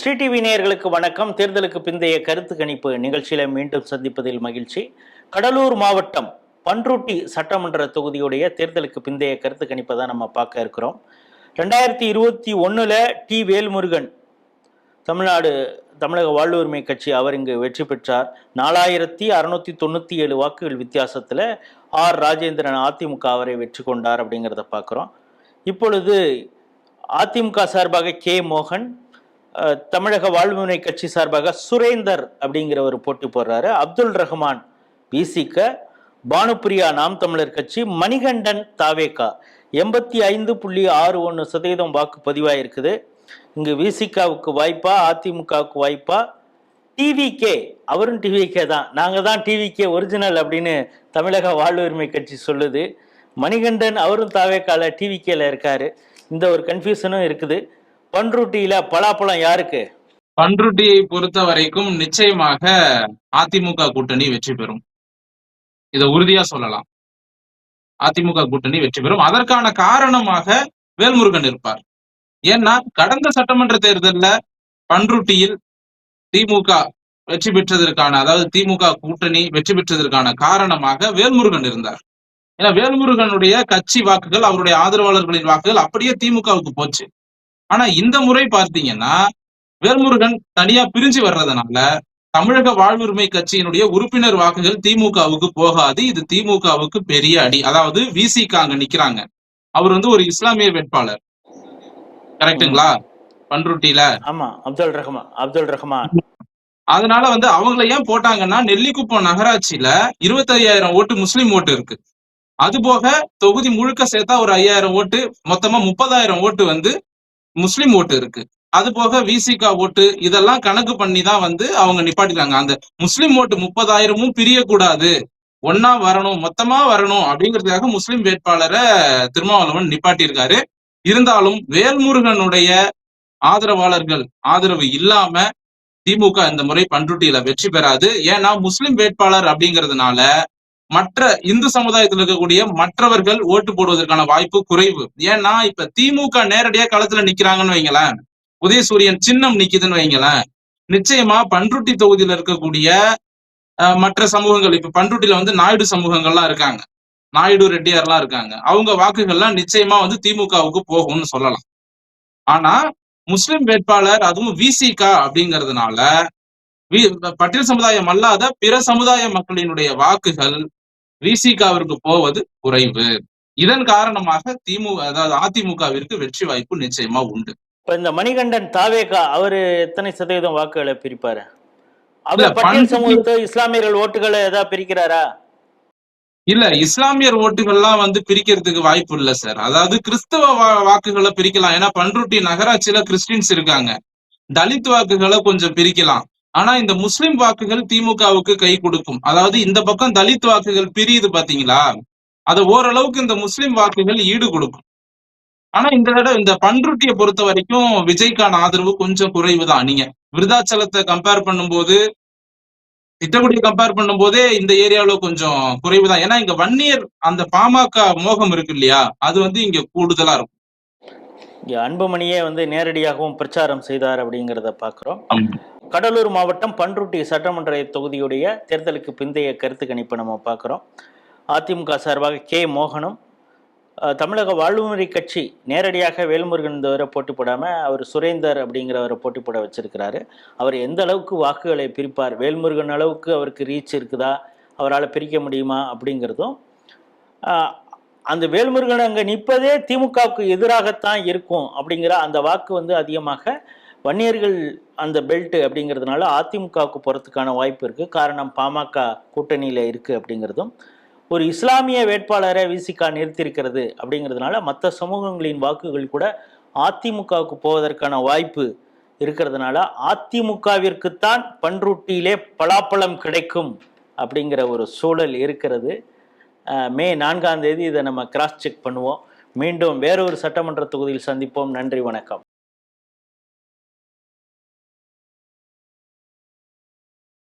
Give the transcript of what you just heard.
Sri TV நேயர்களுக்கு வணக்கம். தேர்தலுக்கு பிந்தைய கருத்து கணிப்பு நிகழ்ச்சியில மீண்டும் சந்திப்பதில் மகிழ்ச்சி. கடலூர் மாவட்டம் பன்ருட்டி சட்டமன்ற தொகுதியுடைய தேர்தலுக்கு பிந்தைய கருத்து கணிப்பை தான் நம்ம பார்க்க இருக்கிறோம். 2021 டி வேல்முருகன் தமிழக வாழ்வுரிமை கட்சி அவர் இங்கு வெற்றி பெற்றார். 4697 வாக்குகள் வித்தியாசத்தில் ஆர் ராஜேந்திரன் அதிமுக அவரை வெற்றி கொண்டார் அப்படிங்கிறத பார்க்குறோம். இப்பொழுது அதிமுக சார்பாக கே மோகன், தமிழக வாழ்வுரிமை கட்சி சார்பாக சுரேந்தர் அப்படிங்கிற ஒரு போட்டி போடுறாரு. அப்துல் ரஹ்மான் விசிக, பானுப்பிரியா நாம் தமிழர் கட்சி, மணிகண்டன் தாவேகா 85.61% வாக்கு பதிவாயிருக்குது. இங்கு விசிகாவுக்கு வாய்ப்பா, அதிமுகவுக்கு வாய்ப்பா, டிவிகே அவரும் டிவிகே தான், நாங்கள் தான் டிவிகே ஒரிஜினல் அப்படின்னு தமிழக வாழ்வுரிமை கட்சி சொல்லுது. மணிகண்டன் அவரும் தாவேக்கால டிவிகேல இருக்காரு. இந்த ஒரு கன்ஃபியூஷனும் இருக்குது. பன்ருட்டியில பலாப்பழம் யாருக்கு? பன்ருட்டியை பொறுத்த வரைக்கும் நிச்சயமாக அதிமுக கூட்டணி வெற்றி பெறும். இதை உறுதியா சொல்லலாம். அதிமுக கூட்டணி வெற்றி பெறும். அதற்கான காரணமாக வேல்முருகன் இருப்பார். ஏன்னா கடந்த சட்டமன்ற தேர்தலில் பன்ருட்டியில் திமுக வெற்றி பெற்றதற்கான, அதாவது திமுக கூட்டணி வெற்றி பெற்றதற்கான காரணமாக வேல்முருகன் இருந்தார். ஏன்னா வேல்முருகனுடைய கட்சி வாக்குகள், அவருடைய ஆதரவாளர்களின் வாக்குகள் அப்படியே திமுகவுக்கு போச்சு. ஆனா இந்த முறை பார்த்தீங்கன்னா வேல்முருகன் தனியா பிரிஞ்சு வர்றதுனால தமிழக வாழ்வுரிமை கட்சியினுடைய உறுப்பினர் வாக்குகள் திமுகவுக்கு போகாது. இது திமுகவுக்கு பெரிய அடி. அதாவது விசிக அங்க நிக்கிறாங்க, அவர் ஒரு இஸ்லாமிய வேட்பாளர், கரெக்டுங்களா? பன்ருட்டியில ஆமா, அப்துல் ரஹ்மான். அதனால அவங்கள ஏன் போட்டாங்கன்னா, நெல்லிக்குப்பம் நகராட்சியில 25,000 ஓட்டு முஸ்லிம் ஓட்டு இருக்கு. அது போக தொகுதி முழுக்க சேர்த்தா ஒரு 5,000 ஓட்டு, மொத்தமா 30,000 ஓட்டு முஸ்லிம் ஓட்டு இருக்கு. அது போக விசிக ஓட்டு, இதெல்லாம் கணக்கு பண்ணி தான் அவங்க நிப்பாட்டிட்டாங்க. அந்த முஸ்லிம் ஓட்டு 30,000 பிரியக்கூடாது, ஒன்னா வரணும், மொத்தமா வரணும் அப்படிங்கிறதுக்காக முஸ்லிம் வேட்பாளரை திருமாவளவன் நிப்பாட்டியிருக்காரு. இருந்தாலும் வேல்முருகனுடைய ஆதரவாளர்கள் ஆதரவு இல்லாம திமுக இந்த முறை பன்ருட்டியில வெற்றி பெறாது. ஏன்னா முஸ்லிம் வேட்பாளர் அப்படிங்கிறதுனால மற்ற இந்து சமுதாயத்தில் இருக்கக்கூடிய மற்றவர்கள் ஓட்டு போடுவதற்கான வாய்ப்பு குறைவு. ஏன்னா இப்ப திமுக நேரடியா களத்துல நிக்கிறாங்கன்னு வைங்களேன், உதயசூரியன் சின்னம் நிக்குதுன்னு வைங்களேன், நிச்சயமா பன்ருட்டி தொகுதியில இருக்கக்கூடிய மற்ற சமூகங்கள், இப்ப பன்ருட்டியில நாயுடு சமூகங்கள்லாம் இருக்காங்க, நாயுடு ரெட்டியார்லாம் இருக்காங்க, அவங்க வாக்குகள்லாம் நிச்சயமா திமுகவுக்கு போகும்னு சொல்லலாம். ஆனா முஸ்லிம் வேட்பாளர், அதுவும் விசிக அப்படிங்கிறதுனால பட்டியல் சமுதாயம் அல்லாத பிற சமுதாய மக்களினுடைய வாக்குகள் விசிகாவிற்கு போவது குறைவு. இதன் காரணமாக அதாவது அதிமுகவிற்கு வெற்றி வாய்ப்பு நிச்சயமா உண்டு. இப்ப இந்த மணிகண்டன் தாவேகா அவரு எத்தனை சதவீதம் வாக்குகளை பிரிப்பாரு? அவர் பட்டியல் சமூகத்தை இஸ்லாமியர்கள் ஓட்டுகளை ஏதாவது பிரிக்கிறாரா? இல்ல, இஸ்லாமியர் ஓட்டுகள்லாம் பிரிக்கிறதுக்கு வாய்ப்பு இல்ல சார். அதாவது கிறிஸ்தவ வாக்குகளை பிரிக்கலாம். ஏன்னா பன்ருட்டி நகராட்சியில கிறிஸ்டின்ஸ் இருக்காங்க. தலித் வாக்குகளை கொஞ்சம் பிரிக்கலாம். ஆனா இந்த முஸ்லிம் வாக்குகள் திமுகவுக்கு கை கொடுக்கும். அதாவது இந்த பக்கம் தலித் வாக்குகள் பிரியுது பாத்தீங்களா, அதை ஓரளவுக்கு இந்த முஸ்லிம் வாக்குகள் ஈடு கொடுக்கும். ஆனா இந்த தடவை இந்த பன்ருட்டியை பொறுத்த வரைக்கும் விஜய்க்கான ஆதரவு கொஞ்சம் குறைவுதான். நீங்க விருதாச்சலத்தை கம்பேர் பண்ணும்போது, திட்டக்குடியை கம்பேர் பண்ணும் போதே இந்த ஏரியாவில கொஞ்சம் குறைவுதான். ஏன்னா இங்க வன்னியர் அந்த பாமக மோகம் இருக்கு இல்லையா, அது இங்க கூடுதலா இருக்கும். அன்புமணியே நேரடியாகவும் பிரச்சாரம் செய்தார் அப்படிங்கிறத பாக்குறோம். கடலூர் மாவட்டம் பன்ருட்டி சட்டமன்ற தொகுதியுடைய தேர்தலுக்கு பிந்தைய கருத்து கணிப்பை நம்ம பார்க்குறோம். அதிமுக சார்பாக கே மோகனும், தமிழக வாழ்வுரிமை கட்சி நேரடியாக வேல்முருகன் வரை போட்டி போடாமல் அவர் சுரேந்தர் அப்படிங்கிறவரை போட்டி போட வச்சிருக்கிறாரு. அவர் எந்த அளவுக்கு வாக்குகளை பிரிப்பார், வேல்முருகன் அளவுக்கு அவருக்கு ரீச் இருக்குதா, அவரால் பிரிக்க முடியுமா அப்படிங்கிறதும், அந்த வேல்முருகன் அங்கே நிற்பதே திமுகவுக்கு எதிராகத்தான் இருக்கும் அப்படிங்கிற அந்த வாக்கு அதிகமாக வன்னியர்கள் அந்த பெல்ட் அப்படிங்கிறதுனால அதிமுகவுக்கு போகிறதுக்கான வாய்ப்பு இருக்குது. காரணம் பாமக கூட்டணியில் இருக்குது அப்படிங்கிறதும், ஒரு இஸ்லாமிய வேட்பாளரை விசிக நிறுத்தியிருக்கிறது அப்படிங்கிறதுனால மற்ற சமூகங்களின் வாக்குகள் கூட அதிமுகவுக்கு போவதற்கான வாய்ப்பு இருக்கிறதுனால அதிமுகவிற்குத்தான் பன்ருட்டியிலே பலாப்பழம் கிடைக்கும் அப்படிங்கிற ஒரு சூழல் இருக்கிறது. மே 4ஆம் தேதி இதை நம்ம கிராஸ் செக் பண்ணுவோம். மீண்டும் வேறொரு சட்டமன்ற தொகுதியில் சந்திப்போம். நன்றி, வணக்கம்.